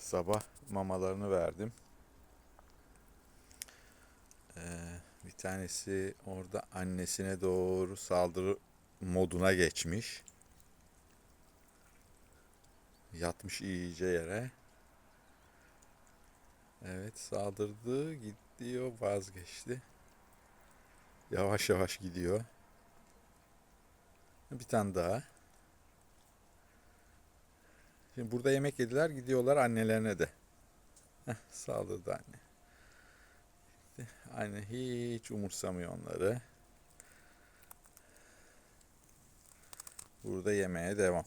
Sabah mamalarını verdim. Bir tanesi orada annesine doğru saldırı moduna geçmiş. Yatmış iyice yere. Evet, saldırdı, gidiyor, vazgeçti. Yavaş yavaş gidiyor. Bir tane daha. Şimdi burada yemek yediler, gidiyorlar annelerine de. Saldırdı anne. Anne hiç umursamıyor onları. Burada yemeğe devam.